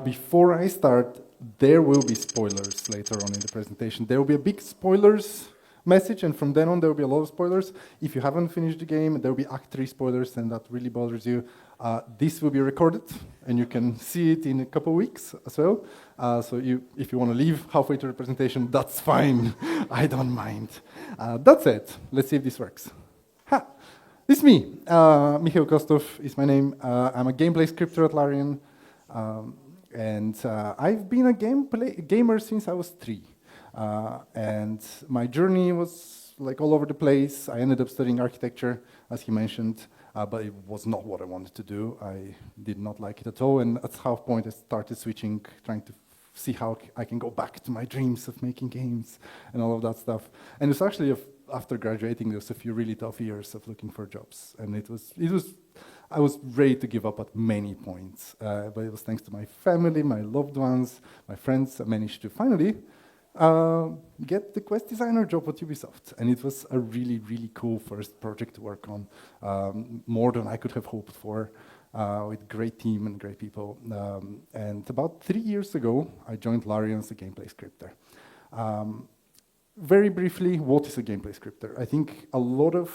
Before I start, there will be spoilers later on in the presentation. There will be a big spoilers message, and from then on there will be a lot of spoilers. If you haven't finished the game, there will be Act 3 spoilers, and that really bothers you. This will be recorded, and you can see it in a couple of weeks as well. So if you want to leave halfway through the presentation, that's fine. I don't mind. That's it. Let's see if this works. Ha! This is me. Michael Kostov is my name. I'm a gameplay scripter at Larian. And I've been a gamer since I was 3. And my journey was like all over the place. I ended up studying architecture, as he mentioned, but it was not what I wanted to do. I did not like it at all. And at half point, I started switching, trying to see how I can go back to my dreams of making games and all of that stuff. And it's actually, after graduating, there was a few really tough years of looking for jobs. And I was ready to give up at many points, but it was thanks to my family, my loved ones, my friends, I managed to finally get the quest designer job at Ubisoft. And it was a really, really cool first project to work on, more than I could have hoped for, with great team and great people. And about 3 years ago, I joined Larian as a gameplay scripter. Very briefly, what is a gameplay scripter? I think a lot of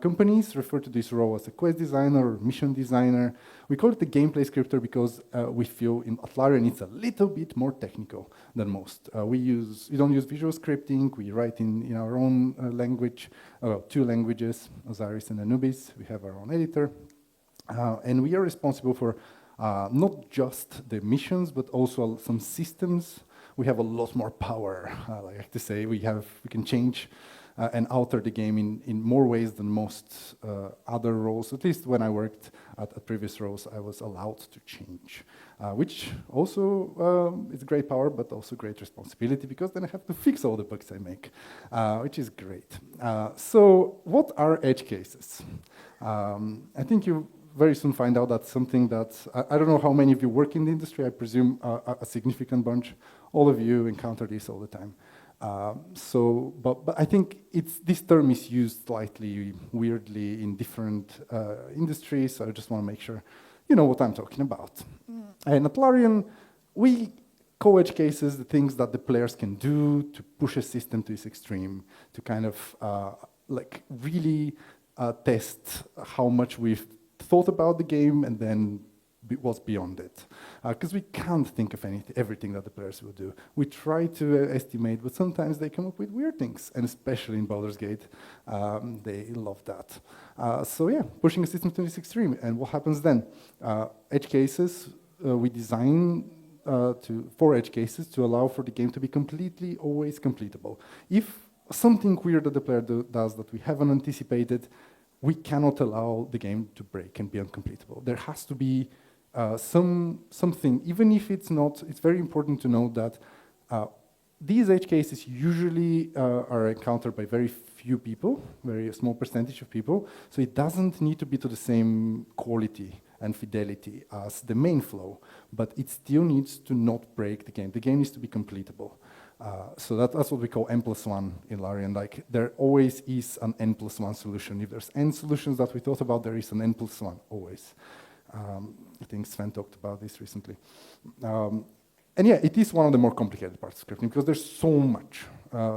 companies refer to this role as a quest designer or mission designer. We call it a gameplay scripter because we feel at Larian it's a little bit more technical than most. We don't use visual scripting. We write in our own language, 2 languages, Osiris and Anubis. We have our own editor. And we are responsible for not just the missions, but also some systems. We have a lot more power, I like to say. We can change and alter the game in more ways than most other roles. At least when I worked at previous roles, I was allowed to change, which also is great power, but also great responsibility, because then I have to fix all the bugs I make, which is great. So what are edge cases? I think you very soon find out that's something that, I don't know how many of you work in the industry, I presume a significant bunch. All of you encounter this all the time. But I think this term is used slightly weirdly in different industries, so I just want to make sure you know what I'm talking about. And at Larian, we call edge cases the things that the players can do to push a system to its extreme, to kind of really test how much we've thought about the game and then what's beyond it. Because we can't think of everything that the players will do. We try to estimate, but sometimes they come up with weird things, and especially in Baldur's Gate, they love that. So yeah, pushing a system to this extreme. And what happens then? Edge cases, we design for edge cases to allow for the game to be completely, always completable. If something weird that the player does that we haven't anticipated, we cannot allow the game to break and be uncompletable. There has to be something, even if it's not, it's very important to know that these edge cases usually are encountered by very few people, very small percentage of people, so it doesn't need to be to the same quality and fidelity as the main flow, but it still needs to not break the game. The game needs to be completable. So that's what we call N+1 in Larian. Like, there always is an N+1 solution. If there's N solutions that we thought about, there is an N+1, always. I think Sven talked about this recently. And yeah, it is one of the more complicated parts of scripting, because there's so much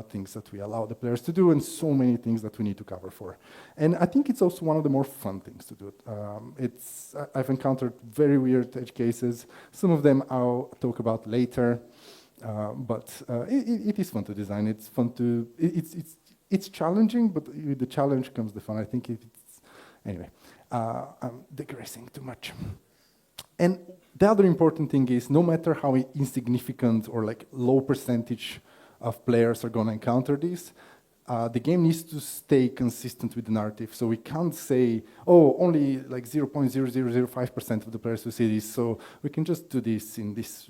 things that we allow the players to do and so many things that we need to cover for. And I think it's also one of the more fun things to do. I've encountered very weird edge cases. Some of them I'll talk about later. But it is fun to design. It's fun to. It's challenging, but with the challenge comes the fun. I think anyway. I'm digressing too much. And the other important thing is, no matter how insignificant or like low percentage of players are going to encounter this, the game needs to stay consistent with the narrative. So we can't say, oh, only like 0.0005% of the players will see this, so we can just do this in this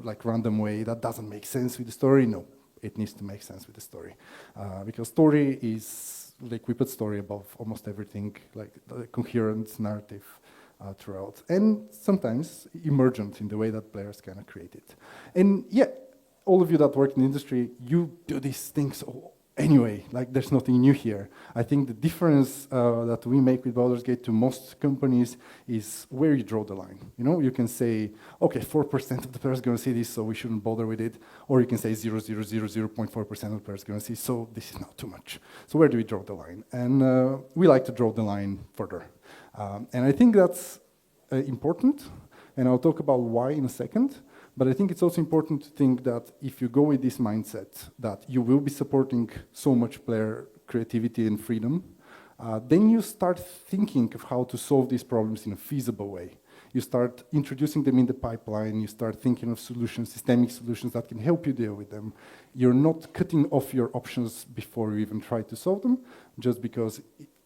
like random way. That doesn't make sense with the story. No, it needs to make sense with the story. Because story is, like, we put story above almost everything, like the coherent narrative throughout. And sometimes emergent in the way that players kind of create it. And yeah, all of you that work in the industry, you do these things anyway, like there's nothing new here. I think the difference that we make with Baldur's Gate to most companies is where you draw the line. You know, you can say, okay, 4% of the players are going to see this, so we shouldn't bother with it. Or you can say 0.4% of the players are going to see, so this is not too much. So where do we draw the line? And we like to draw the line further. And I think that's important, and I'll talk about why in a second. But I think it's also important to think that if you go with this mindset that you will be supporting so much player creativity and freedom, then you start thinking of how to solve these problems in a feasible way. You start introducing them in the pipeline, you start thinking of solutions, systemic solutions that can help you deal with them. You're not cutting off your options before you even try to solve them, just because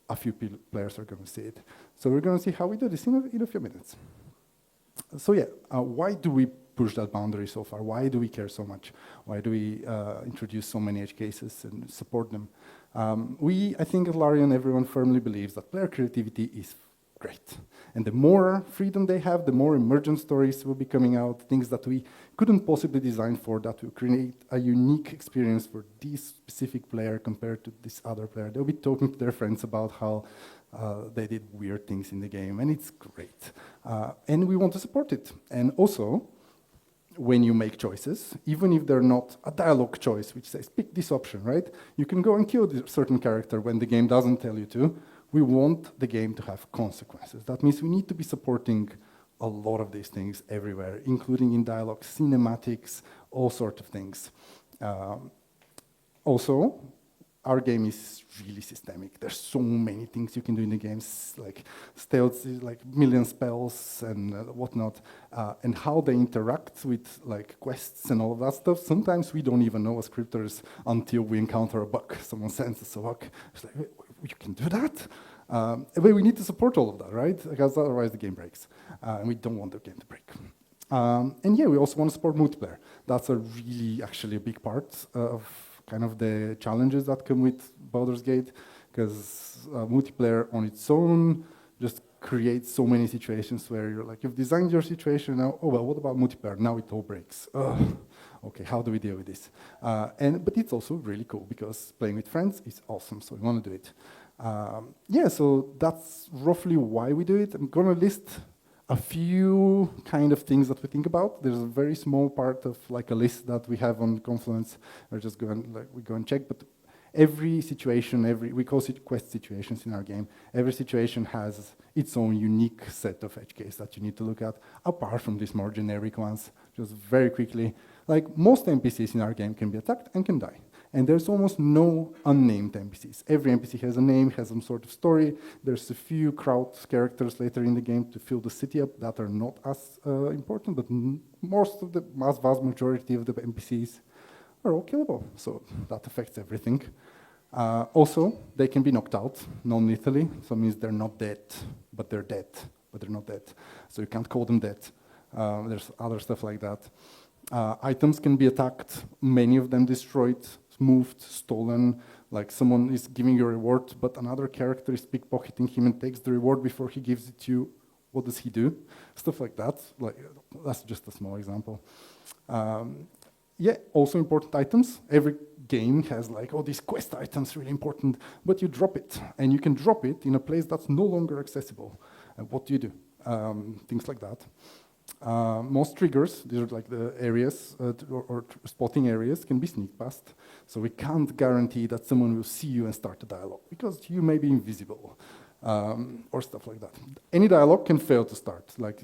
a few players are going to see it. So we're going to see how we do this in a few minutes. So yeah, why do we push that boundary so far? Why do we care so much? Why do we introduce so many edge cases and support them? I think at Larian, everyone firmly believes that player creativity is great. And the more freedom they have, the more emergent stories will be coming out, things that we couldn't possibly design for, that will create a unique experience for this specific player compared to this other player. They'll be talking to their friends about how they did weird things in the game, and it's great. And we want to support it. And also, when you make choices, even if they're not a dialogue choice, which says, pick this option, right? You can go and kill this certain character when the game doesn't tell you to. We want the game to have consequences. That means we need to be supporting a lot of these things everywhere, including in dialogue, cinematics, all sorts of things. Also, our game is really systemic. There's so many things you can do in the games, like stealth, like million spells and whatnot, and how they interact with like quests and all of that stuff. Sometimes we don't even know as scripters until we encounter a bug. Someone sends us a bug. It's like, you can do that? But we need to support all of that, right? Because otherwise the game breaks, and we don't want the game to break. And yeah, we also want to support multiplayer. That's a really actually a big part of kind of the challenges that come with Baldur's Gate, because multiplayer on its own just creates so many situations where you're like, you've designed your situation now, oh well, what about multiplayer? Now it all breaks. Ugh. Okay, how do we deal with this? But it's also really cool because playing with friends is awesome, so we want to do it. Yeah, so that's roughly why we do it. I'm gonna list a few kind of things that we think about. There's a very small part of like a list that we have on Confluence. We're just going we go and check, but every situation, we call it quest situations in our game. Every situation has its own unique set of edge cases that you need to look at, apart from these more generic ones. Just very quickly, like most NPCs in our game can be attacked and can die. And there's almost no unnamed NPCs. Every NPC has a name, has some sort of story. There's a few crowd characters later in the game to fill the city up that are not as important, but most of the vast majority of the NPCs are all killable. So that affects everything. Also, they can be knocked out non-lethally. So it means they're not dead, but they're dead, but they're not dead. So you can't call them dead. There's other stuff like that. Items can be attacked, many of them destroyed, moved, stolen, like someone is giving you a reward, but another character is pickpocketing him and takes the reward before he gives it to you. What does he do? Stuff like that. Like, that's just a small example. Yeah, also important items. Every game has like, oh, these quest items really important, but you drop it, and you can drop it in a place that's no longer accessible. And what do you do? Things like that. Most triggers, these are like the areas or spotting areas, can be sneak past. So we can't guarantee that someone will see you and start a dialogue because you may be invisible or stuff like that. Any dialogue can fail to start. Like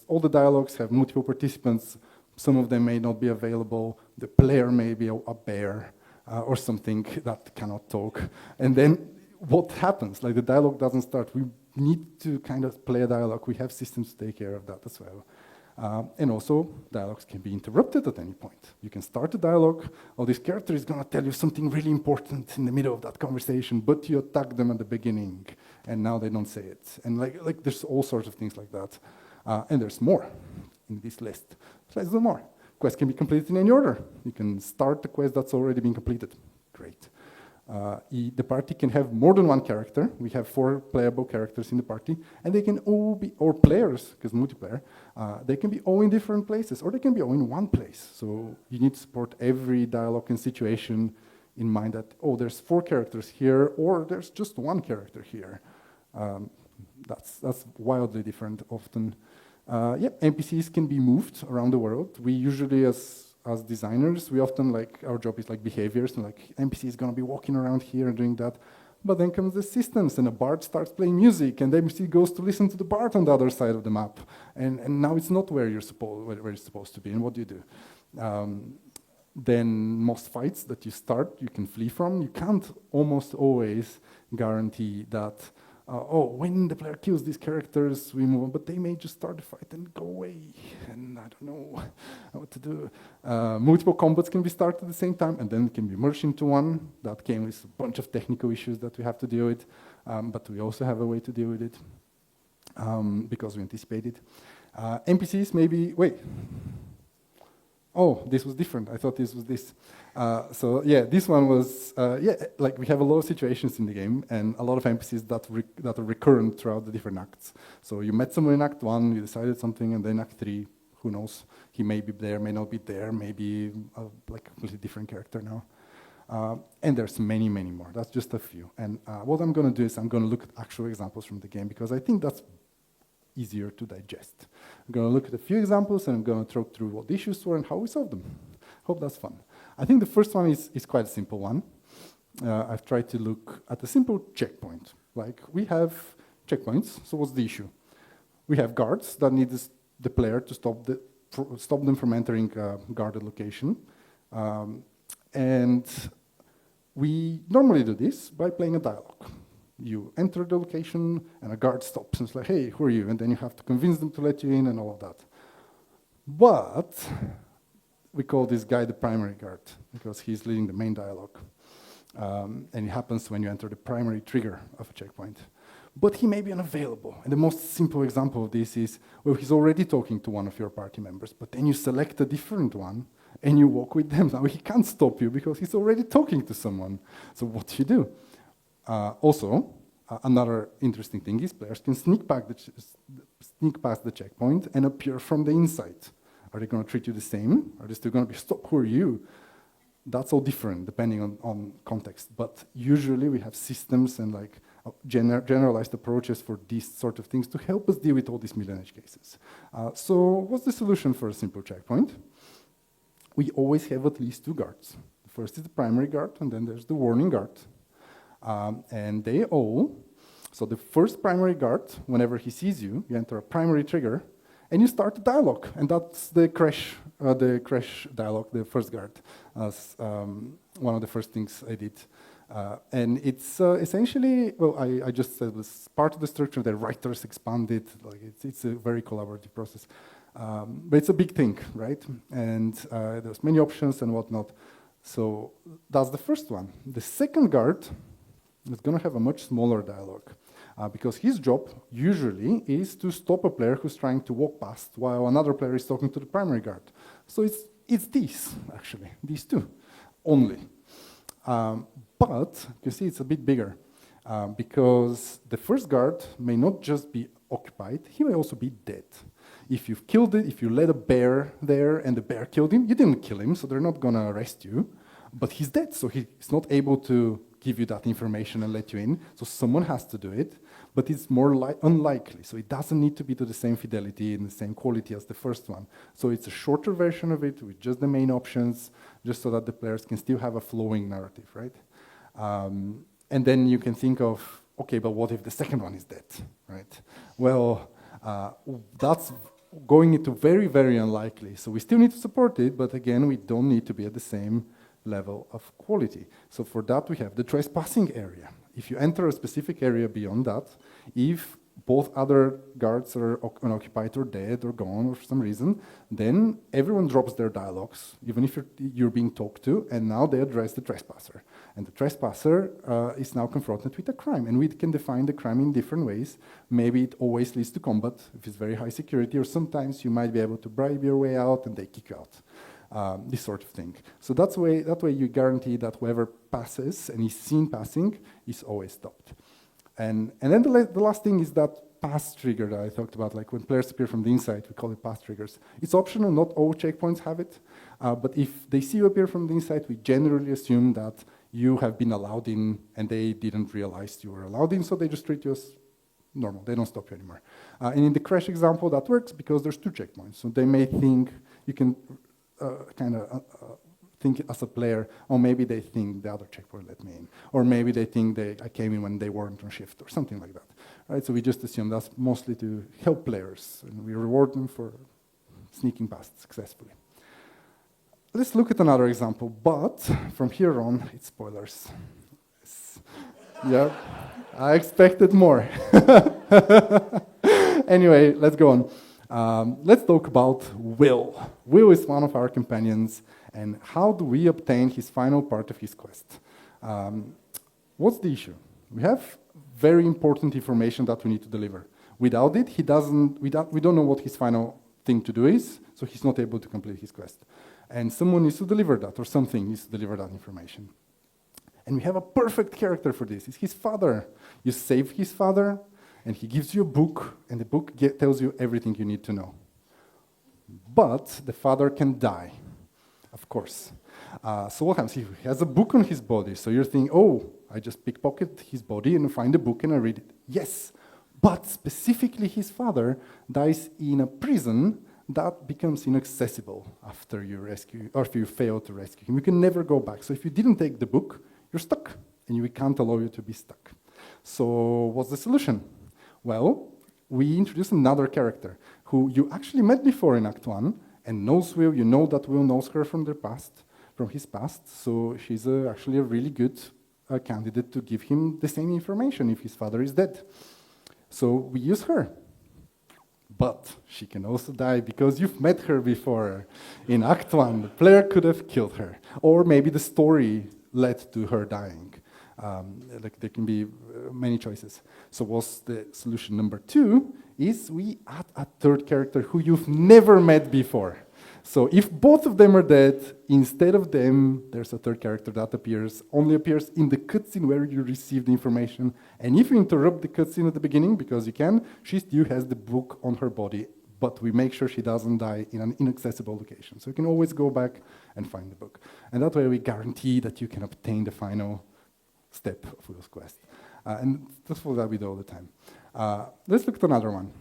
all the dialogues have multiple participants. Some of them may not be available. The player may be a bear or something that cannot talk. And then what happens? Like the dialogue doesn't start. We need to kind of play a dialogue. We have systems to take care of that as well. And also, dialogues can be interrupted at any point. You can start a dialogue, or this character is going to tell you something really important in the middle of that conversation, but you attack them at the beginning, and now they don't say it. And like there's all sorts of things like that. And there's more in this list. Let's do more. Quests can be completed in any order. You can start the quest that's already been completed. Great. The party can have more than one character. We have 4 playable characters in the party, and they can all be, or players, because multiplayer, they can be all in different places, or they can be all in one place. So you need to support every dialogue and situation in mind that, oh, there's 4 characters here, or there's just 1 character here. That's wildly different often. NPCs can be moved around the world. We usually, as designers, we often our job is behaviors, and NPC is gonna be walking around here and doing that. But then comes the systems, and a bard starts playing music, and the NPC goes to listen to the bard on the other side of the map, and now it's not where you're supposed to be. And what do you do? Then most fights that you start, you can flee from. You can't almost always guarantee that. When the player kills these characters, we move on, but they may just start the fight and go away, and I don't know what to do. Multiple combats can be started at the same time, and then can be merged into one. That came with a bunch of technical issues that we have to deal with, but we also have a way to deal with it, because we anticipated. NPCs maybe, wait. Oh, this was different. I thought this was this. This one was, we have a lot of situations in the game and a lot of NPCs that are recurrent throughout the different acts. So you met someone in Act 1, you decided something, and then Act 3, who knows? He may be there, may not be there, maybe a completely different character now. And there's many, many more. That's just a few. And what I'm going to do is I'm going to look at actual examples from the game, because I think that's easier to digest. I'm going to look at a few examples, and I'm going to talk through what the issues were and how we solved them. Hope that's fun. I think the first one is quite a simple one. I've tried to look at a simple checkpoint. We have checkpoints, so what's the issue? We have guards that need the player to stop them from entering a guarded location. And we normally do this by playing a dialogue. You enter the location, and a guard stops and it's like, hey, who are you? And then you have to convince them to let you in and all of that. But we call this guy the primary guard, because he's leading the main dialogue. And it happens when you enter the primary trigger of a checkpoint. But he may be unavailable. And the most simple example of this is, well, he's already talking to one of your party members, but then you select a different one, and you walk with them. Now, he can't stop you because he's already talking to someone. So what do you do? Another interesting thing is players can sneak past the checkpoint and appear from the inside. Are they going to treat you the same? Are they still going to be, stop, who are you? That's all different depending on context. But usually we have systems and generalized approaches for these sort of things to help us deal with all these million edge cases. So what's the solution for a simple checkpoint? We always have at least 2 guards. The first is the primary guard, and then there's the warning guard. And they all, so the first primary guard, whenever he sees you, you enter a primary trigger, and you start a dialogue. And that's the crash dialogue, the first guard, as one of the first things I did. And it's essentially, well, I just said it was part of the structure that writers expanded. It's a very collaborative process. But it's a big thing, right? And there's many options and whatnot. So that's the first one. The second guard is going to have a much smaller dialogue, because his job usually is to stop a player who's trying to walk past while another player is talking to the primary guard. So it's these 2 only. But you see, it's a bit bigger, because the first guard may not just be occupied, he may also be dead. If you've killed it, if you let a bear there and the bear killed him, you didn't kill him, so they're not going to arrest you. But he's dead, so he's not able to give you that information and let you in. So someone has to do it, but it's more unlikely. So it doesn't need to be to the same fidelity and the same quality as the first one. So it's a shorter version of it with just the main options, just so that the players can still have a flowing narrative, right? And then you can think of, okay, but what if the second one is dead, right? Well, that's going into very, very unlikely. So we still need to support it, but again, we don't need to be at the same level of quality. So for that, we have the trespassing area. If you enter a specific area beyond that, if both other guards are unoccupied or dead or gone or for some reason, then everyone drops their dialogues, even if you're being talked to, and now they address the trespasser. And the trespasser is now confronted with a crime, and we can define the crime in different ways. Maybe it always leads to combat, if it's very high security, or sometimes you might be able to bribe your way out and they kick you out. This sort of thing. So that way you guarantee that whoever passes and is seen passing is always stopped. And then the last thing is that pass trigger that I talked about, like when players appear from the inside, we call it pass triggers. It's optional, not all checkpoints have it, but if they see you appear from the inside, we generally assume that you have been allowed in and they didn't realize you were allowed in, so they just treat you as normal. They don't stop you anymore. And in the crash example, that works because there's 2 checkpoints. So they may think, you can think as a player, or maybe they think the other checkpoint let me in. Or maybe they think I came in when they weren't on shift or something like that. Right? So we just assume that's mostly to help players, and we reward them for sneaking past successfully. Let's look at another example, but from here on, it's spoilers. Yeah, I expected more. Anyway, let's go on. Let's talk about Will. Will is one of our companions, and how do we obtain his final part of his quest? What's the issue? We have very important information that we need to deliver. Without it, we don't know what his final thing to do is, so he's not able to complete his quest. And someone needs to deliver that, or something needs to deliver that information. And we have a perfect character for this. It's his father. You save his father, and he gives you a book, and the book tells you everything you need to know. But the father can die, of course. So what happens? He has a book on his body, so you're thinking, oh, I just pickpocket his body and find a book and I read it. Yes, but specifically his father dies in a prison that becomes inaccessible after you rescue, or if you fail to rescue him. You can never go back. So if you didn't take the book, you're stuck, and we can't allow you to be stuck. So what's the solution? Well, we introduce another character who you actually met before in Act 1 and knows Will. You know that Will knows her from his past. So she's actually a really good candidate to give him the same information if his father is dead. So we use her. But she can also die because you've met her before. In Act 1, the player could have killed her. Or maybe the story led to her dying. There can be many choices. So what's the solution number 2 is we add a third character who you've never met before. So if both of them are dead, instead of them, there's a third character that only appears in the cutscene where you receive the information. And if you interrupt the cutscene at the beginning, because you can, she still has the book on her body, but we make sure she doesn't die in an inaccessible location. So you can always go back and find the book. And that way we guarantee that you can obtain the final step of Will's quest. And that's what we do all the time. Let's look at another one.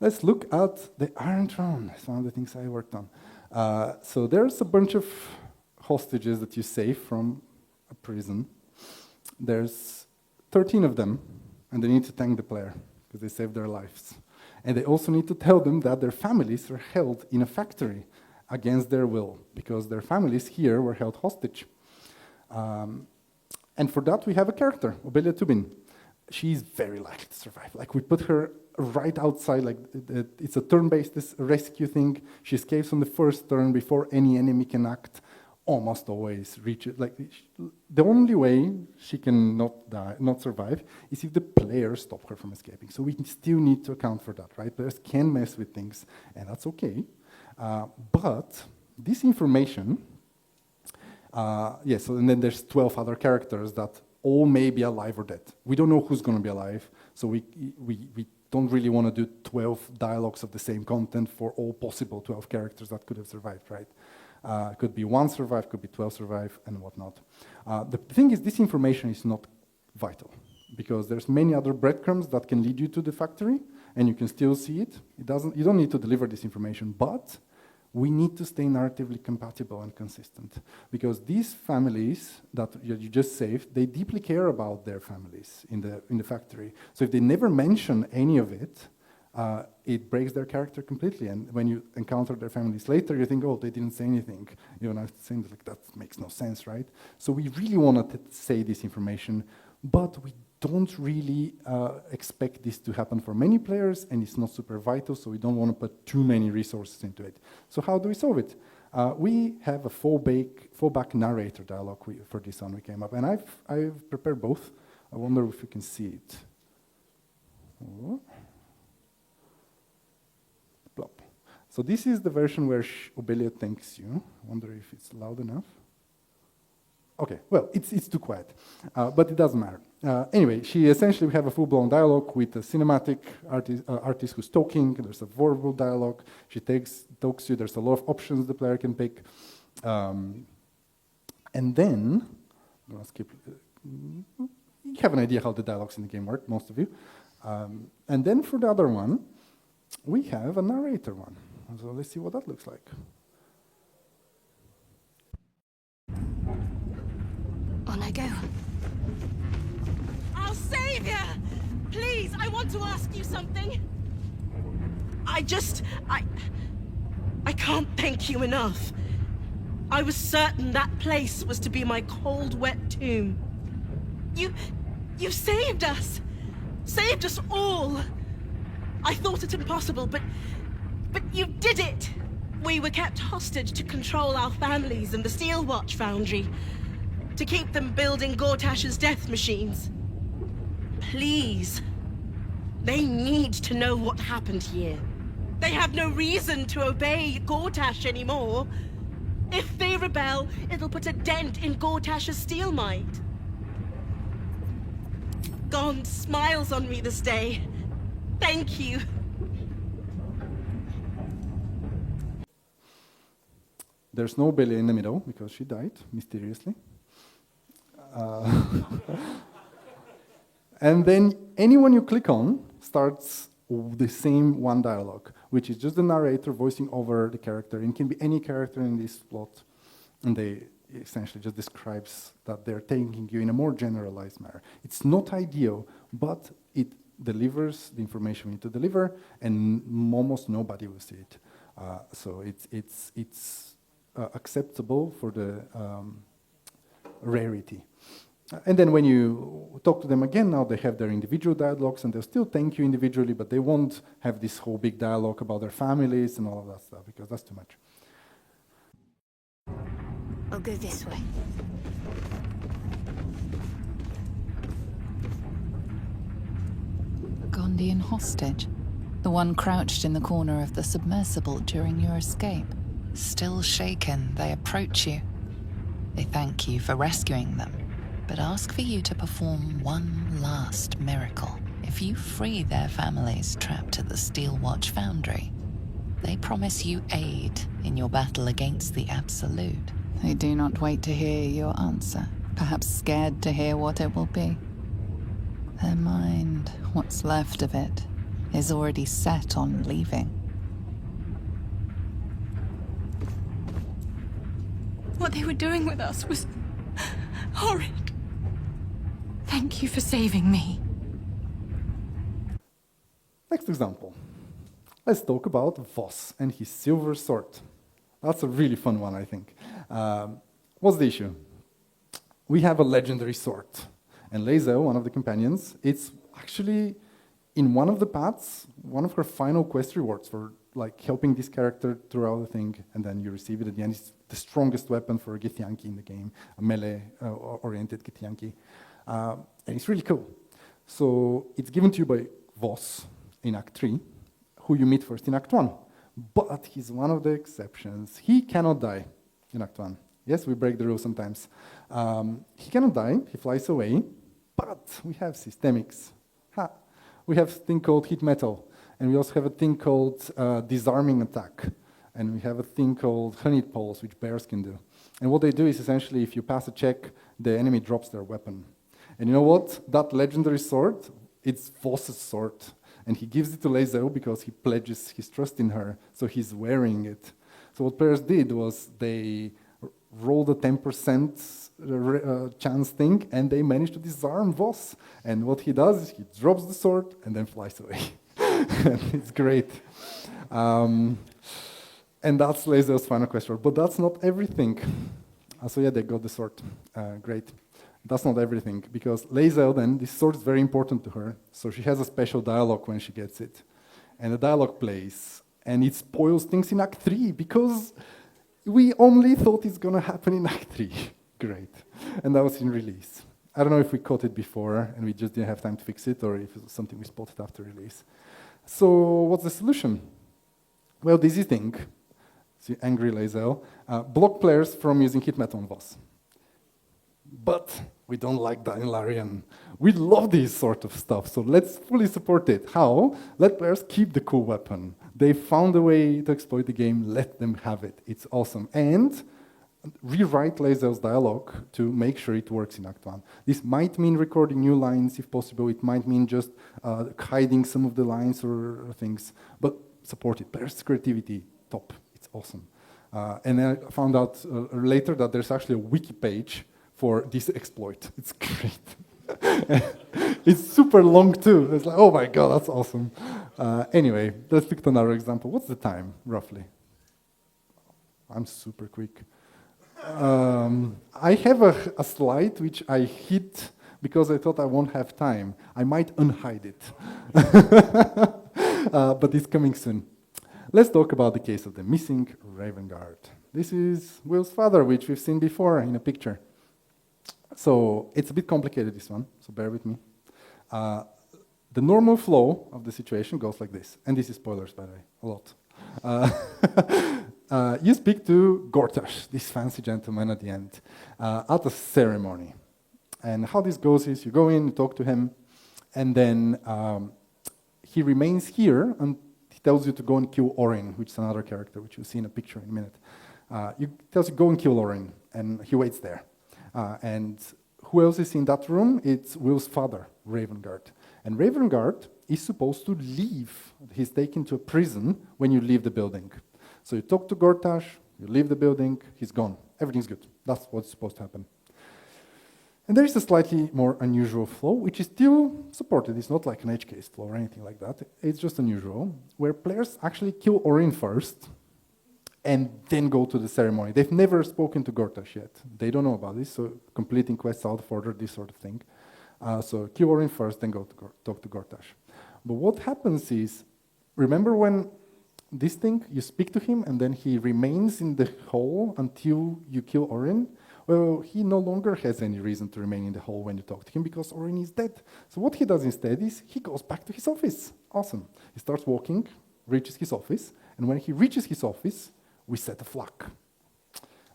Let's look at the Iron Throne. It's one of the things I worked on. So there's a bunch of hostages that you save from a prison. There's 13 of them, and they need to thank the player because they saved their lives. And they also need to tell them that their families are held in a factory against their will because their families here were held hostage. And for that, we have a character, Obelia Tubin. She's very likely to survive. Like, we put her right outside, like, it's a turn-based rescue thing. She escapes on the first turn before any enemy can act, almost always reach it. Like, the only way she can not survive is if the players stop her from escaping. So we still need to account for that, right? Players can mess with things, and that's okay. But this information, so and then there's 12 other characters that all may be alive or dead. We don't know who's going to be alive, so we don't really want to do 12 dialogues of the same content for all possible 12 characters that could have survived, right? Could be 1 survive, could be 12 survive, and whatnot. The thing is, this information is not vital, because there's many other breadcrumbs that can lead you to the factory, and you can still see it. You don't need to deliver this information, but we need to stay narratively compatible and consistent, because these families that you just saved, they deeply care about their families in the factory. So if they never mention any of it, it breaks their character completely. And when you encounter their families later, you think, oh, they didn't say anything. You know, saying like, that makes no sense, right? So we really want to say this information, but we don't really expect this to happen for many players, and it's not super vital, so we don't want to put too many resources into it. So how do we solve it? We have a fallback narrator dialogue for this one we came up, and I've prepared both. I wonder if you can see it. Oh. Plop. So this is the version where Obelia thanks you. I wonder if it's loud enough. Okay, well, it's too quiet, but it doesn't matter. Anyway, we have a full-blown dialogue with a cinematic artist who's talking. There's a verbal dialogue. She talks you. There's a lot of options the player can pick. And then, I'm going to skip, you have an idea how the dialogues in the game work, most of you. And then for the other one, we have a narrator one. So let's see what that looks like. On I go. I'll save you! Please, I want to ask you something. I can't thank you enough. I was certain that place was to be my cold, wet tomb. You saved us! Saved us all! I thought it impossible, but you did it! We were kept hostage to control our families and the Steel Watch Foundry, to keep them building Gortash's death machines. Please. They need to know what happened here. They have no reason to obey Gortash anymore. If they rebel, it'll put a dent in Gortash's steel might. Gond smiles on me this day. Thank you. There's no Belia in the middle because she died mysteriously. And then anyone you click on starts the same one dialogue, which is just the narrator voicing over the character. And it can be any character in this plot. And they essentially just describes that they're taking you in a more generalized manner. It's not ideal, but it delivers the information we need to deliver, and almost nobody will see it. So it's acceptable for the rarity. And then when you talk to them again, now they have their individual dialogues, and they'll still thank you individually, but they won't have this whole big dialogue about their families and all of that stuff, because that's too much. I'll go this way. Gondian hostage, the one crouched in the corner of the submersible during your escape. Still shaken, they approach you. They thank you for rescuing them, but ask for you to perform one last miracle. If you free their families trapped at the Steel Watch Foundry, they promise you aid in your battle against the Absolute. They do not wait to hear your answer, perhaps scared to hear what it will be. Their mind, what's left of it, is already set on leaving. What they were doing with us was horrid. Thank you for saving me. Next example. Let's talk about Voss and his silver sword. That's a really fun one, I think. What's the issue? We have a legendary sword. And Lae'zel, one of the companions, it's actually in one of the paths, one of her final quest rewards for like helping this character throughout the thing, and then you receive it at the end. It's the strongest weapon for a Githyanki in the game, a melee-oriented Githyanki. And it's really cool. So it's given to you by Voss in Act 3, who you meet first in Act 1. But he's one of the exceptions. He cannot die in Act 1. Yes, we break the rules sometimes. He cannot die, he flies away, but we have systemics. We have a thing called heat metal, and we also have a thing called disarming attack, and we have a thing called honeyed pulse, which bears can do. And what they do is essentially, if you pass a check, the enemy drops their weapon. And you know what? That legendary sword, it's Voss's sword. And he gives it to Lae'zel because he pledges his trust in her, so he's wearing it. So what players did was they rolled a 10% chance thing, and they managed to disarm Voss. And what he does is he drops the sword and then flies away. And it's great. And that's Lae'zel's final quest word. But that's not everything. So yeah, they got the sword. Great. That's not everything, because Lae'zel then, this sword is very important to her, so she has a special dialogue when she gets it. And the dialogue plays, and it spoils things in Act 3, because we only thought it's going to happen in Act 3. Great. And that was in release. I don't know if we caught it before, and we just didn't have time to fix it, or if it was something we spotted after release. So what's the solution? Well, this is thing, see, angry Lae'zel, block players from using hit metal on Voss. But we don't like that in Larian. We love this sort of stuff, so let's fully support it. How? Let players keep the cool weapon. They found a way to exploit the game, let them have it. It's awesome. And rewrite Lae'zel's dialogue to make sure it works in Act 1. This might mean recording new lines if possible. It might mean just hiding some of the lines or things, but support it. Players' creativity, top. It's awesome. And then I found out later that there's actually a wiki page for this exploit. It's great. It's super long too. It's like, oh my god, that's awesome. Anyway, let's pick another example. What's the time, roughly? I'm super quick. I have a slide which I hid because I thought I won't have time. I might unhide it. But it's coming soon. Let's talk about the case of the missing Raven Guard. This is Will's father, which we've seen before in a picture. So it's a bit complicated, this one, so bear with me. The normal flow of the situation goes like this. And this is spoilers, by the way, a lot. You speak to Gortash, this fancy gentleman at the end, at a ceremony. And how this goes is you go in, you talk to him, and then he remains here and he tells you to go and kill Orin, which is another character, which you'll see in a picture in a minute. He tells you go and kill Orin, and he waits there. And who else is in that room? It's Will's father, Ravengard. And Ravengard is supposed to leave. He's taken to a prison when you leave the building. So you talk to Gortash, you leave the building, he's gone. Everything's good. That's what's supposed to happen. And there is a slightly more unusual flow, which is still supported. It's not like an edge case flow or anything like that. It's just unusual, where players actually kill Orin first and then go to the ceremony. They've never spoken to Gortash yet. They don't know about this, so completing quests out of order, this sort of thing. So kill Orin first, then go to talk to Gortash. But what happens is, remember when this thing, you speak to him and then he remains in the hall until you kill Orin? Well, he no longer has any reason to remain in the hall when you talk to him because Orin is dead. So what he does instead is he goes back to his office. Awesome. He starts walking, reaches his office, and when he reaches his office, we set a flag.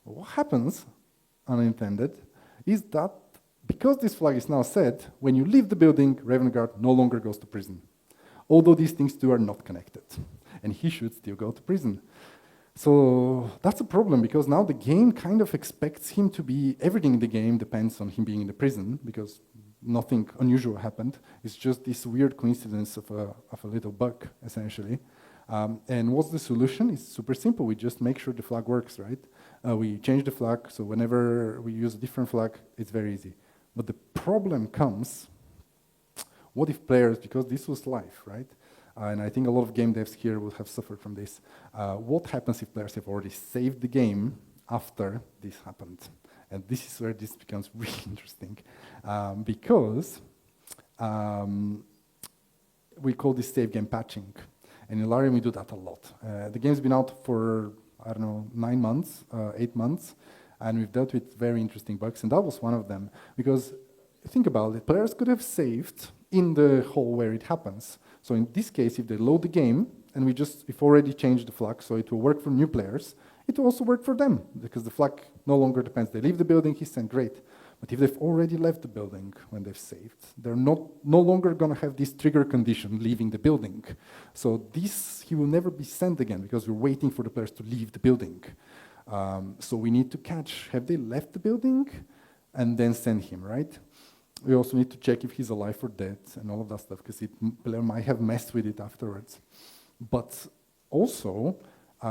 What happens, unintended, is that because this flag is now set, when you leave the building, Ravengard no longer goes to prison. Although these things two are not connected. And he should still go to prison. So that's a problem, because now the game kind of expects him to be, everything in the game depends on him being in the prison, because nothing unusual happened. It's just this weird coincidence of a little bug, essentially. And what's the solution? It's super simple. We just make sure the flag works, right? We change the flag, so whenever we use a different flag, it's very easy. But the problem comes, what if players, because this was live, right? And I think a lot of game devs here will have suffered from this. What happens if players have already saved the game after this happened? And this is where this becomes really interesting. Because we call this save game patching. And in Larian, we do that a lot. The game's been out for, 9 months, 8 months, and we've dealt with very interesting bugs, and that was one of them. Because think about it, players could have saved in the hole where it happens. So in this case, if they load the game, and we've already changed the flag, so it will work for new players, it will also work for them, because the flag no longer depends. They leave the building, he's sent, great. But if they've already left the building when they've saved, they're no longer going to have this trigger condition, leaving the building. So he will never be sent again, because we're waiting for the players to leave the building. So we need to catch, have they left the building? And then send him, right? We also need to check if he's alive or dead and all of that stuff, because the player might have messed with it afterwards. But also,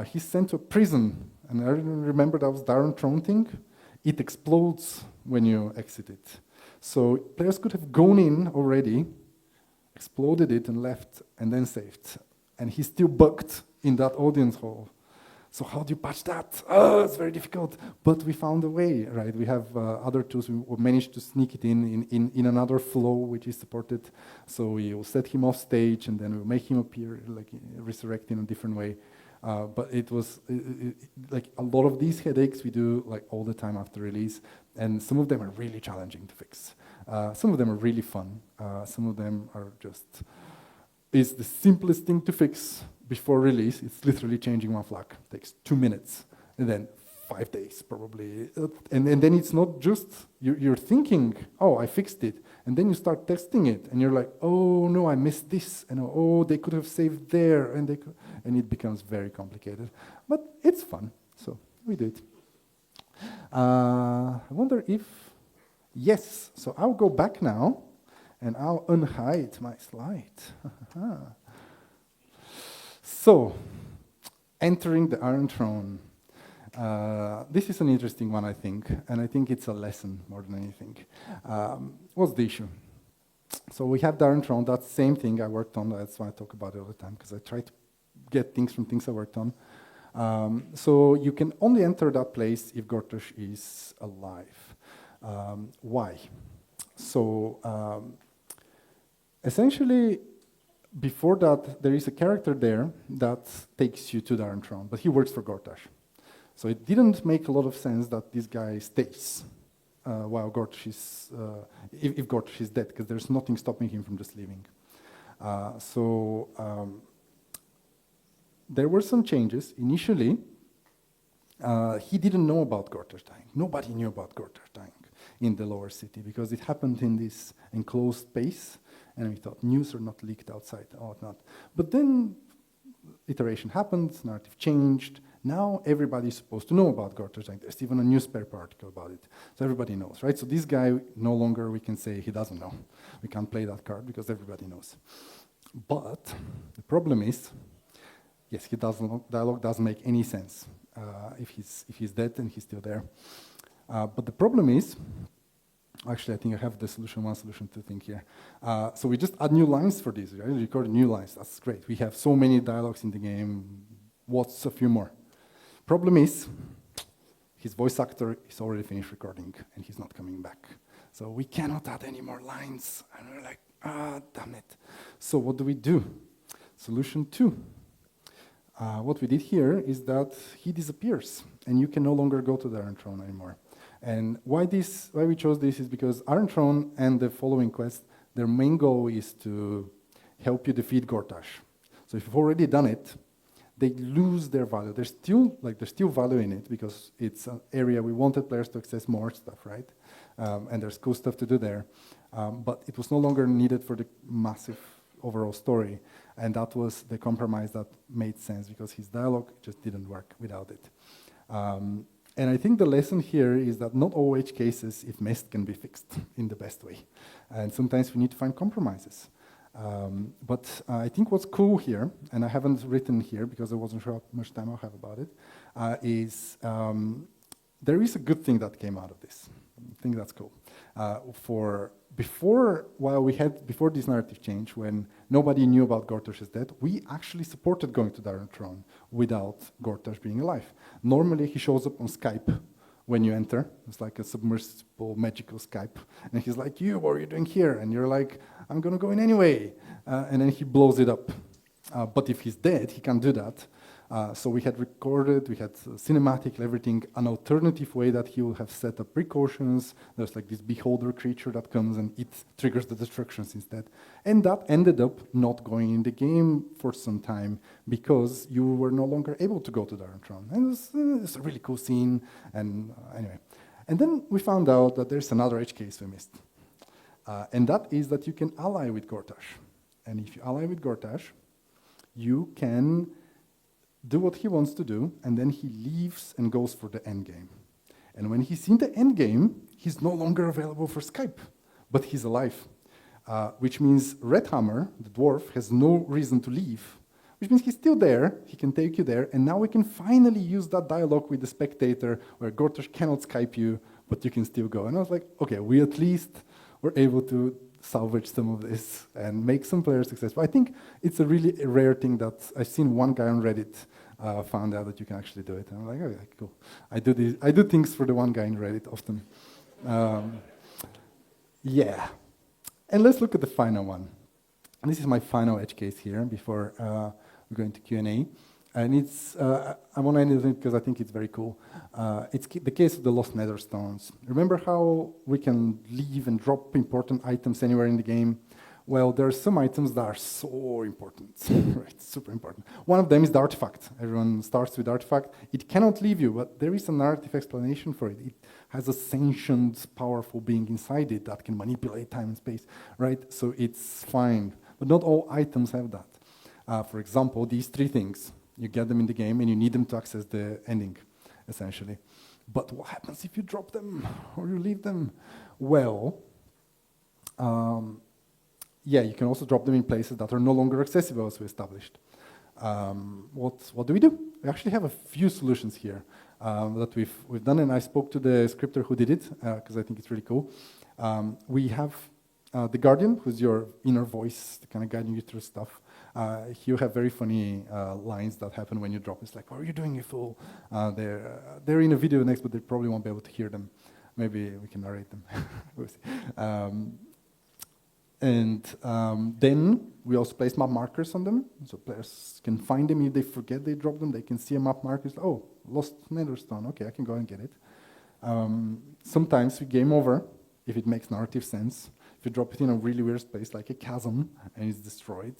he's sent to a prison. And I remember that was Darren Throne thing. It explodes when you exit it. So players could have gone in already, exploded it and left, and then saved. And he's still bugged in that audience hall. So how do you patch that? Oh, it's very difficult. But we found a way, right? We have other tools. We managed to sneak it in another flow, which is supported. So we will set him off stage, and then we'll make him appear, like resurrect in a different way. But it was like a lot of these headaches we do like all the time after release, and some of them are really challenging to fix. Some of them are really fun. Some of them are just, it's the simplest thing to fix before release. It's literally changing one flag. It takes 2 minutes, and then 5 days probably. And then it's not just, you're thinking, oh, I fixed it. And then you start testing it, and you're like, oh, no, I missed this. And oh, they could have saved there. And it becomes very complicated. But it's fun, so we do it. I wonder if, yes, so I'll go back now and I'll unhide my slide. So, entering the Iron Throne. This is an interesting one, I think, and I think it's a lesson more than anything. What's the issue? So we have the Iron Throne, that's the same thing I worked on, that's why I talk about it all the time, because I try to get things from things I worked on. So you can only enter that place if Gortash is alive. Why? So essentially, before that, there is a character there that takes you to the Iron Throne, but he works for Gortash. So it didn't make a lot of sense that this guy stays while Gortash is, if Gortash is dead, because there's nothing stopping him from just leaving. There were some changes. Initially, he didn't know about Gortash dying. Nobody knew about Gortash dying in the lower city because it happened in this enclosed space, and we thought news are not leaked outside or whatnot. But then iteration happened, narrative changed. Now everybody's supposed to know about Gortash dying. There's even a newspaper article about it. So everybody knows, right? So this guy, no longer we can say he doesn't know. We can't play that card because everybody knows. But the problem is, yes, dialogue doesn't make any sense if he's dead and he's still there. But the problem is, actually, I think I have the one solution to think here. So we just add new lines for this, right? Record new lines, that's great. We have so many dialogues in the game, what's a few more? Problem is, his voice actor is already finished recording and he's not coming back. So we cannot add any more lines. And we're like, damn it. So what do? Solution 2. What we did here is that he disappears and you can no longer go to the Iron Throne anymore. And why we chose this is because Iron Throne and the following quest, their main goal is to help you defeat Gortash. So if you've already done it, they lose their value. There's still value in it because it's an area we wanted players to access more stuff, right? And there's cool stuff to do there. But it was no longer needed for the massive overall story. And that was the compromise that made sense because his dialogue just didn't work without it. And I think the lesson here is that not all edge cases, if messed, can be fixed in the best way. And sometimes we need to find compromises. But I think what's cool here, and I haven't written here because I wasn't sure how much time I'll have about it, is there is a good thing that came out of this. I think that's cool. Before this narrative change, when nobody knew about Gortash's death, we actually supported going to the Iron Throne without Gortash being alive. Normally, he shows up on Skype when you enter. It's like a submersible magical Skype. And he's like, what are you doing here? And you're like, I'm going to go in anyway. And then he blows it up. But if he's dead, he can't do that. So we had recorded, we had cinematic, everything, an alternative way that he will have set up precautions. There's like this beholder creature that comes and it triggers the destructions instead. And that ended up not going in the game for some time because you were no longer able to go to the Iron Throne. And it was a really cool scene. And anyway. And then we found out that there's another edge case we missed. And that is that you can ally with Gortash. And if you ally with Gortash, you can do what he wants to do, and then he leaves and goes for the end game. And when he's in the end game, he's no longer available for Skype, but he's alive. Which means Redhammer, the dwarf, has no reason to leave, which means he's still there, he can take you there, and now we can finally use that dialogue with the spectator where Gortash cannot Skype you, but you can still go. And I was like, okay, we at least were able to salvage some of this and make some players successful. I think it's a really rare thing that I've seen one guy on Reddit found out that you can actually do it. And I'm like, okay, cool. I do things for the one guy in Reddit often. Yeah. And let's look at the final one. And this is my final edge case here before we go into Q&A. And it's, I want to end it because I think it's very cool. It's the case of the Lost Nether Stones. Remember how we can leave and drop important items anywhere in the game? Well, there are some items that are so important, right? Super important. One of them is the artifact. Everyone starts with artifact. It cannot leave you, but there is a narrative explanation for it. It has a sentient, powerful being inside it that can manipulate time and space, right? So it's fine. But not all items have that. For example, these three things. You get them in the game and you need them to access the ending, essentially. But what happens if you drop them or you leave them? Well, yeah, you can also drop them in places that are no longer accessible, as we established. What do? We actually have a few solutions here that we've done, and I spoke to the scripter who did it, because I think it's really cool. We have the Guardian, who's your inner voice, kind of guiding you through stuff. You have very funny lines that happen when you drop. It's like, what are you doing, you fool? They're in a video next, but they probably won't be able to hear them. Maybe we can narrate them. We'll see. Then we also place map markers on them, so players can find them. If they forget they dropped them, they can see a map marker. Oh, lost Netherstone. Okay, I can go and get it. Sometimes we game over if it makes narrative sense. If you drop it in a really weird space, like a chasm, and it's destroyed,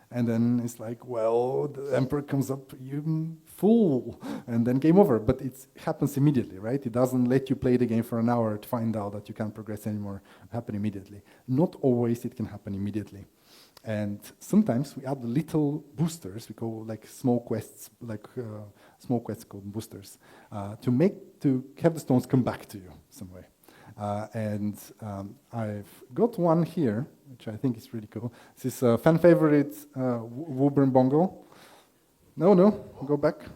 and then it's like, well, the Emperor comes up, you fool, and then game over. But it happens immediately, right? It doesn't let you play the game for an hour to find out that you can't progress anymore. It happens immediately. Not always it can happen immediately. And sometimes we add little boosters, we call like small quests called boosters, to have the stones come back to you some way. I've got one here, which I think is really cool. This is fan favorite Woburn Bongo. No, go back.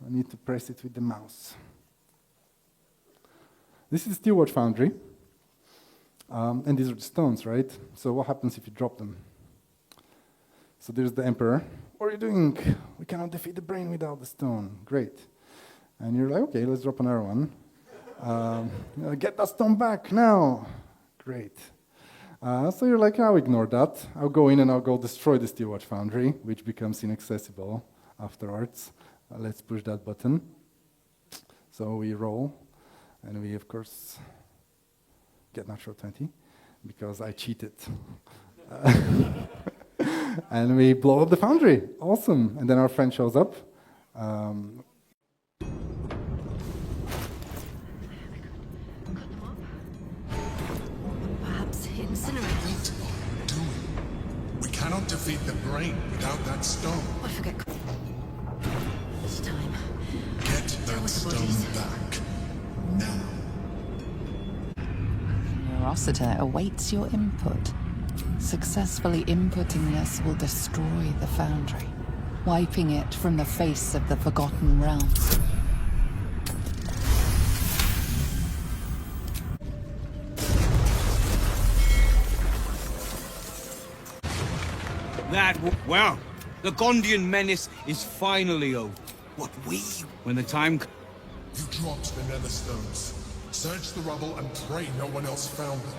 I need to press it with the mouse. This is Steelwatch Foundry. And these are the stones, right? So what happens if you drop them? So there's the Emperor. What are you doing? We cannot defeat the brain without the stone. Great. And you're like, okay, let's drop another one. Get that stone back now. Great. So you're like, I'll ignore that. I'll go in and I'll go destroy the Steelwatch Foundry, which becomes inaccessible afterwards. Let's push that button. So we roll, and we, of course, get natural 20, because I cheated. And we blow up the foundry. Awesome. And then our friend shows up. Perhaps incinerate. What are you doing? We cannot defeat the brain without that stone. I forget. It's time. Get that stone back. Now. Rossiter awaits your input. Successfully inputting this will destroy the foundry, wiping it from the face of the Forgotten Realms. Well, the Gondian menace is finally over. When the time You dropped the nether stones. Search the rubble and pray no one else found them.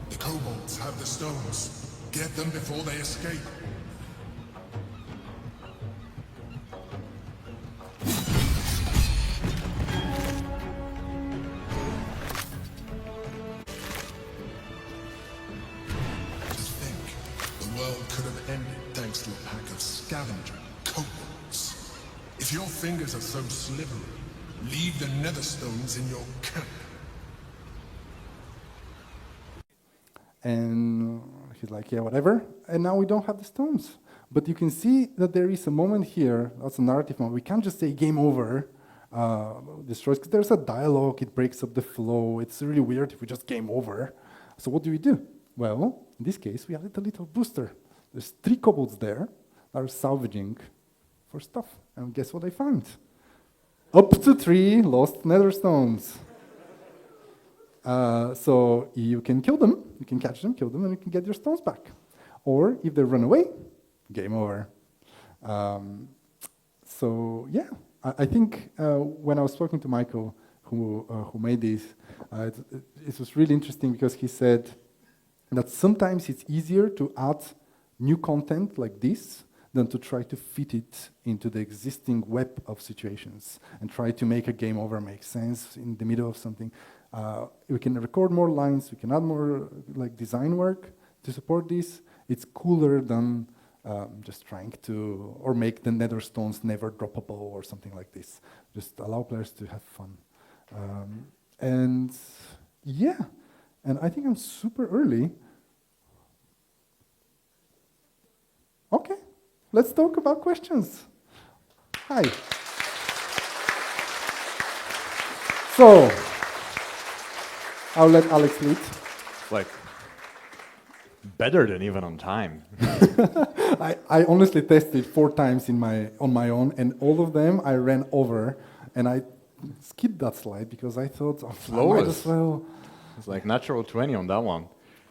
The kobolds have the stones. Get them before they escape. To think, the world could have ended thanks to a pack of scavenger kobolds. If your fingers are so slippery, leave the nether stones in your camp. And he's like, yeah, whatever. And now we don't have the stones. But you can see that there is a moment here, that's a narrative moment. We can't just say game over, destroys, because there's a dialogue, it breaks up the flow. It's really weird if we just game over. So what do we do? Well, in this case, we added a little booster. There's 3 kobolds there that are salvaging for stuff. And guess what they found? Up to 3 lost nether stones. So you can kill them, you can catch them, kill them, and you can get your stones back. Or if they run away, game over. So yeah, I think when I was talking to Michael, who made this, it was really interesting because he said that sometimes it's easier to add new content like this than to try to fit it into the existing web of situations and try to make a game over make sense in the middle of something. We can record more lines, we can add more like design work to support this. It's cooler than just trying to, or make the nether stones never droppable or something like this. Just allow players to have fun. And yeah, and I think I'm super early. Okay, let's talk about questions. Hi. So, I'll let Alex lead. Like, better than even on time. I honestly tested 4 times on my own, and all of them I ran over, and I skipped that slide because I thought, I might as well. It's like natural 20 on that one.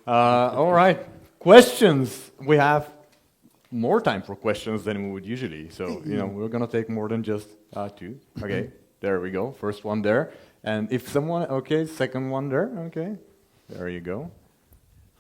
All right, questions. We have more time for questions than we would usually. So, we're going to take more than just 2. Okay, there we go. First one there. And if someone, okay, second one there. Okay, there you go.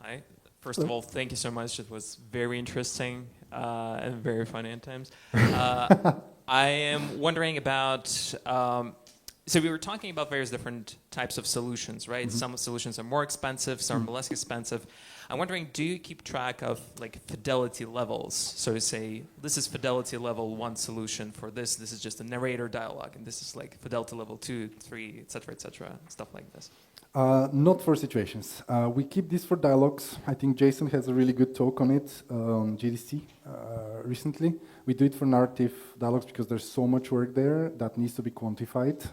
Hi. First of all, thank you so much. It was very interesting and very funny at times. I am wondering about, so we were talking about various different types of solutions, right? Mm-hmm. Some solutions are more expensive, some are less expensive. I'm wondering, do you keep track of like fidelity levels? So to say, this is fidelity level 1 solution for this is just a narrator dialogue, and this is like fidelity level 2, 3, etc., stuff like this. Not for situations. We keep this for dialogues. I think Jason has a really good talk on it on GDC recently. We do it for narrative dialogues because there's so much work there that needs to be quantified,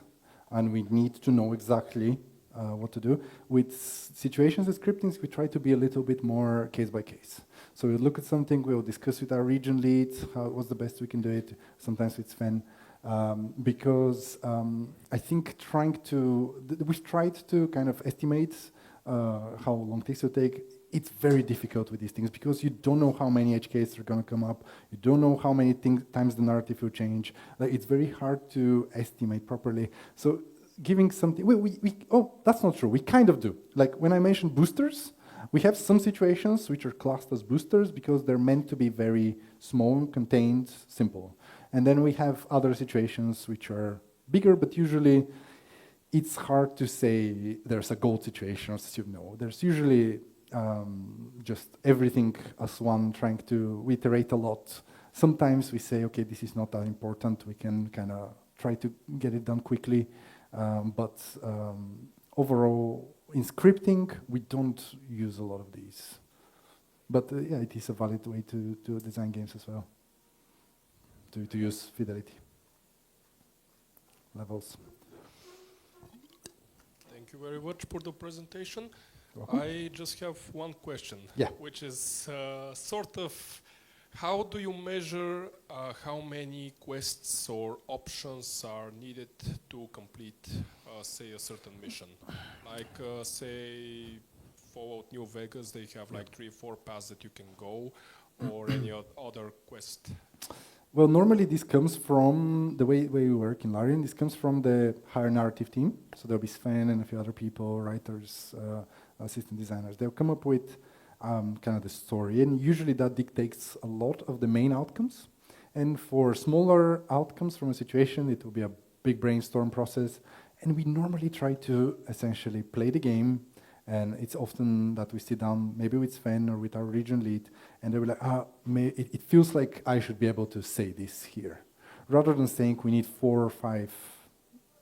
and we need to know exactly what to do. With situations and scriptings, we try to be a little bit more case by case. So we'll look at something, we'll discuss with our region lead, what's the best we can do it, sometimes with Sven. Because I think we've tried to kind of estimate how long things will take. It's very difficult with these things because you don't know how many edge cases are going to come up. You don't know how many times the narrative will change. Like, it's very hard to estimate properly. So giving something, oh, that's not true. We kind of do. Like when I mentioned boosters, we have some situations which are classed as boosters because they're meant to be very small, contained, simple. And then we have other situations which are bigger, but usually it's hard to say there's a gold situation, as you know. There's usually just everything as one, trying to iterate a lot. Sometimes we say, okay, this is not that important. We can kind of try to get it done quickly. But overall, in scripting, we don't use a lot of these. But yeah, it is a valid way to design games as well. To use fidelity levels. Thank you very much for the presentation. Welcome. I just have one question, yeah. Which is sort of, how do you measure how many quests or options are needed to complete, say, a certain mission? Like, say, Fallout New Vegas, they have like 3-4 paths that you can go, or any other quest. Well, normally this comes from the way we work in Larian. This comes from the higher narrative team. So there'll be Sven and a few other people, writers, assistant designers. They'll come up with kind of the story, and usually that dictates a lot of the main outcomes. And for smaller outcomes from a situation, it will be a big brainstorm process. And we normally try to essentially play the game. And it's often that we sit down, maybe with Sven or with our region lead, and they'll be like, it feels like I should be able to say this here, rather than saying we need 4 or 5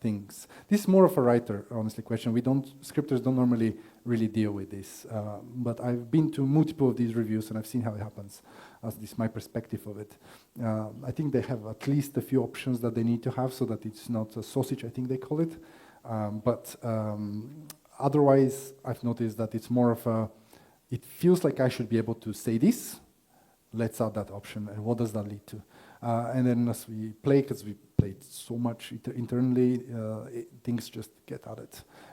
things. This is more of a writer, honestly, question. Scripters don't normally really deal with this, but I've been to multiple of these reviews, and I've seen how it happens, as this is my perspective of it. I think they have at least a few options that they need to have so that it's not a sausage, I think they call it. Otherwise, I've noticed that it's more of it feels like I should be able to say this, let's add that option, and what does that lead to? And then as we play, because we played so much internally, things just get added.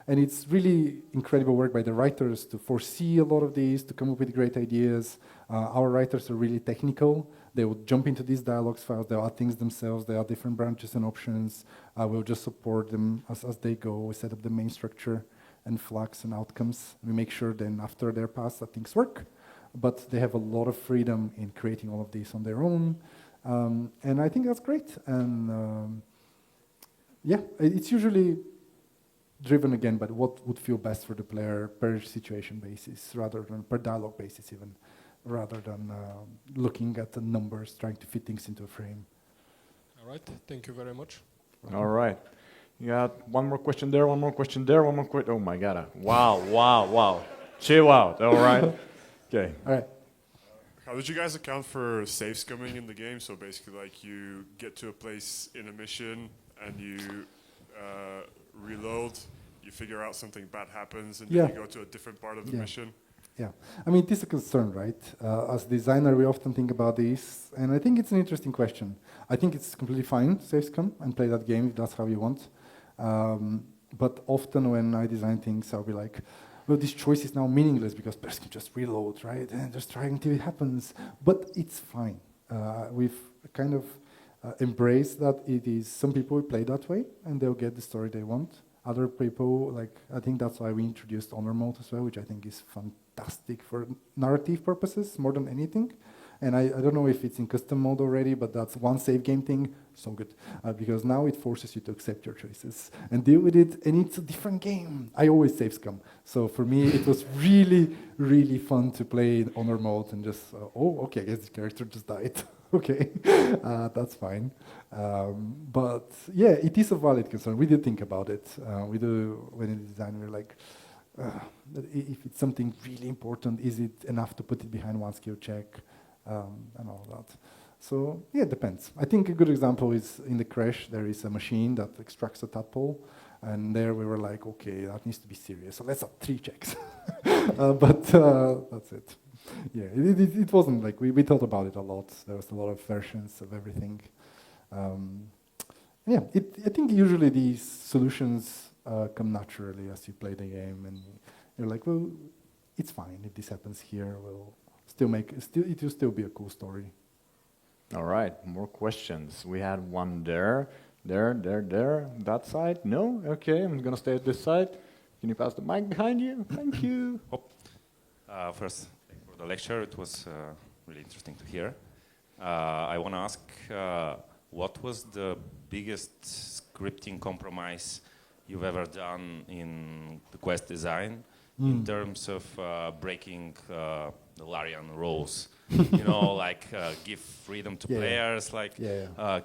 And it's really incredible work by the writers to foresee a lot of these, to come up with great ideas. Our writers are really technical. They will jump into these dialogues files, they'll add things themselves, they add different branches and options. We'll just support them as they go. We set up the main structure and flags and outcomes. We make sure then after their pass that things work, but they have a lot of freedom in creating all of these on their own. And I think that's great. And yeah, it's usually driven again by what would feel best for the player per situation basis, rather than per dialogue basis even, rather than looking at the numbers, trying to fit things into a frame. All right, thank you very much. All right. You got one more question there, one more question there, one more question. Oh my God. Wow. Chill out. All right. Okay. All right. How did you guys account for save scumming in the game? So basically, like, you get to a place in a mission and you reload, you figure out something bad happens, and then you go to a different part of the mission. Yeah, I mean, it is a concern, right? As a designer, we often think about this, and I think it's an interesting question. I think it's completely fine to save scum and play that game if that's how you want. But often when I design things, I'll be like, well, this choice is now meaningless because players can just reload, right? And just try until it happens. But it's fine. We've kind of embraced that it is, some people will play that way and they'll get the story they want. Other people, like, I think that's why we introduced honor mode as well, which I think is fantastic for narrative purposes more than anything. And I don't know if it's in custom mode already, but that's one save game thing, so good. Because now it forces you to accept your choices and deal with it, and it's a different game. I always save scum. So for me, it was really, really fun to play in honor mode and just, okay, I guess the character just died. Okay, that's fine. But yeah, it is a valid concern. We did think about it. We do, when in design, we're like, if it's something really important, is it enough to put it behind one skill check? And all that. So yeah, it depends. I think a good example is in the Crash, there is a machine that extracts a tadpole, and there we were like, okay, that needs to be serious, so let's have 3 checks. But that's it. Yeah, it wasn't like, we thought about it a lot. There was a lot of versions of everything. Yeah, I think usually these solutions come naturally as you play the game, and you're like, well, it's fine if this happens here. We'll it will still be a cool story. All right, more questions. We had one there, that side. No? Okay, I'm gonna stay at this side. Can you pass the mic behind you? Thank you. First, thank you for the lecture. It was really interesting to hear. I want to ask, what was the biggest scripting compromise you've ever done in the quest design in terms of breaking the Larian rules? You know, like give freedom to players, like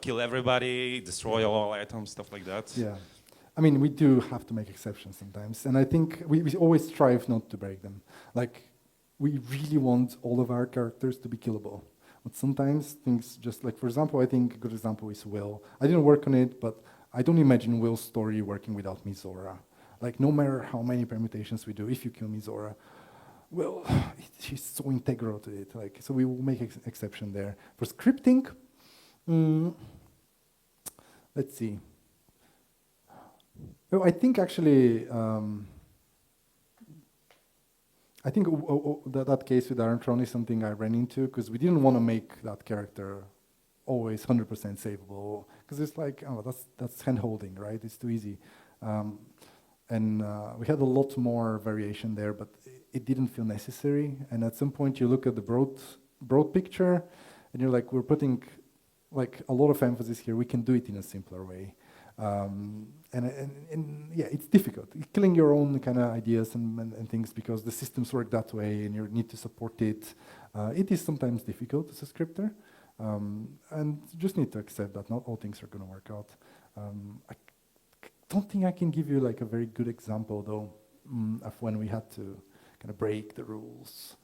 kill everybody, destroy all items, stuff like that. Yeah, I mean, we do have to make exceptions sometimes, and I think we always strive not to break them. Like, we really want all of our characters to be killable. But sometimes things just, like, for example, I think a good example is Will. I didn't work on it, but I don't imagine Will's story working without Mizora. Like, no matter how many permutations we do, if you kill Mizora, well, she's so integral to it. Like, so we will make exception there. For scripting, let's see. Oh, I think actually, I think that case with Arantron is something I ran into, because we didn't want to make that character always 100% savable, because it's like, oh, that's hand-holding, right? It's too easy. And we had a lot more variation there, but it didn't feel necessary. And at some point, you look at the broad picture, and you're like, we're putting like a lot of emphasis here. We can do it in a simpler way. And yeah, it's difficult. Killing your own kind of ideas and things because the systems work that way, and you need to support it. It is sometimes difficult as a scripter, and you just need to accept that not all things are going to work out. I don't think I can give you like a very good example though of when we had to kind of break the rules.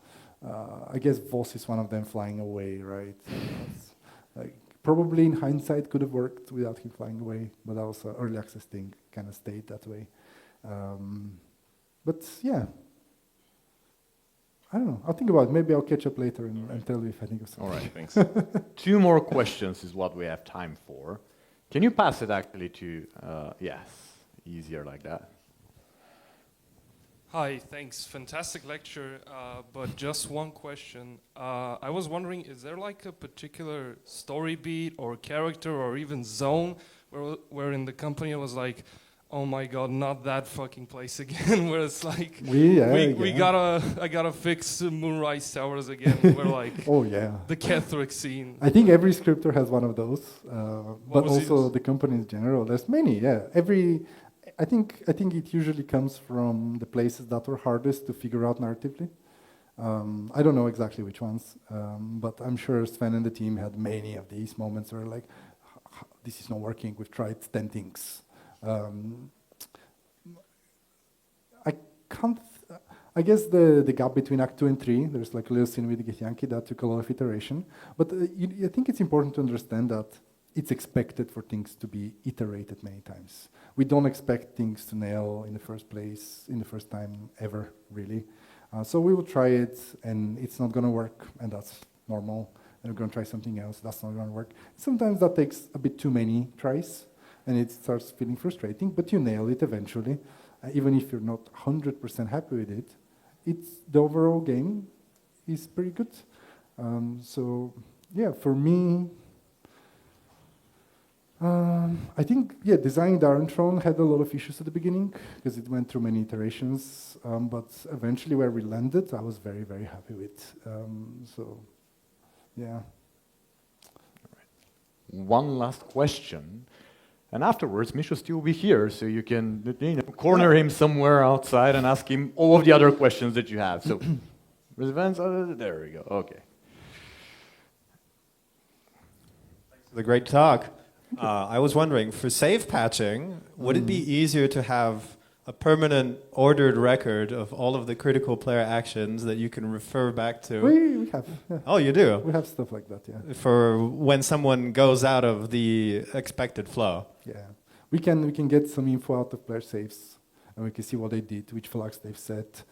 I guess Voss is one of them, flying away, right? Like, probably in hindsight could have worked without him flying away, but also early access thing kind of stayed that way. But yeah, I don't know. I'll think about it. Maybe I'll catch up later and tell you if I think of something. All right, thanks. 2 more questions is what we have time for. Can you pass it actually to, yes, easier like that. Hi, thanks. Fantastic lecture, but just one question. I was wondering, is there like a particular story beat or character or even zone where in the company it was like, oh my god, not that fucking place again, where it's like, I gotta fix Moonrise Towers again, where like, oh yeah, the Catholic scene. I think every scripter has one of those, but also the company in general. There's many, yeah. I think it usually comes from the places that were hardest to figure out narratively. I don't know exactly which ones, but I'm sure Sven and the team had many of these moments where like, this is not working, we've tried 10 things. I guess the gap between Act 2 and 3, there's like a little scene with Githyanki that took a lot of iteration, but I think it's important to understand that it's expected for things to be iterated many times. We don't expect things to nail in the first place, in the first time ever, really. So we will try it, and it's not going to work, and that's normal. And we're going to try something else, that's not going to work. Sometimes that takes a bit too many tries, and it starts feeling frustrating, but you nail it eventually. Even if you're not 100% happy with it, the overall game is pretty good. So yeah, for me, I think, yeah, designing the Iron Throne had a lot of issues at the beginning because it went through many iterations, but eventually where we landed, I was very, very happy with. So, yeah. One last question. And afterwards, Misha still will be here, so you can corner him somewhere outside and ask him all of the other questions that you have. So, there we go. Okay. Thanks for the great talk. I was wondering, for save patching, would it be easier to have a permanent ordered record of all of the critical player actions that you can refer back to? We have. Yeah. Oh, you do? We have stuff like that, yeah. For when someone goes out of the expected flow? Yeah. We can get some info out of player saves, and we can see what they did, which flags they've set,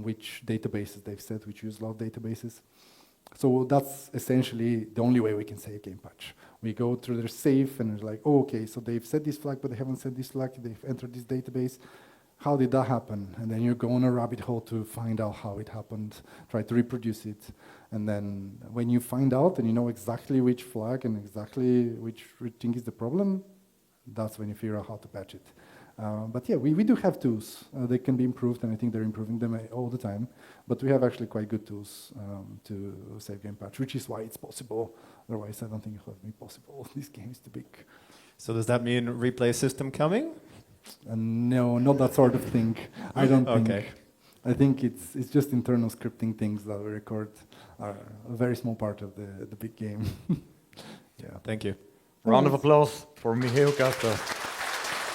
which databases they've set, which use a lot of databases. So that's essentially the only way we can save game patch. We go through their save and it's like, oh, okay, so they've set this flag, but they haven't set this flag. They've entered this database. How did that happen? And then you go on a rabbit hole to find out how it happened, try to reproduce it. And then when you find out and you know exactly which flag and exactly which thing is the problem, that's when you figure out how to patch it. But yeah, we do have tools. They can be improved, and I think they're improving them all the time. But we have actually quite good tools to save game patch, which is why it's possible. Otherwise, I don't think it would have been possible. This game is too big. So does that mean replay system coming? No, not that sort of thing. I don't think. Okay. I think it's just internal scripting things that we record are a very small part of the big game. Yeah. Thank you. Round of applause for Mihail Kasta.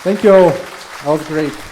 Thank you all. That was great.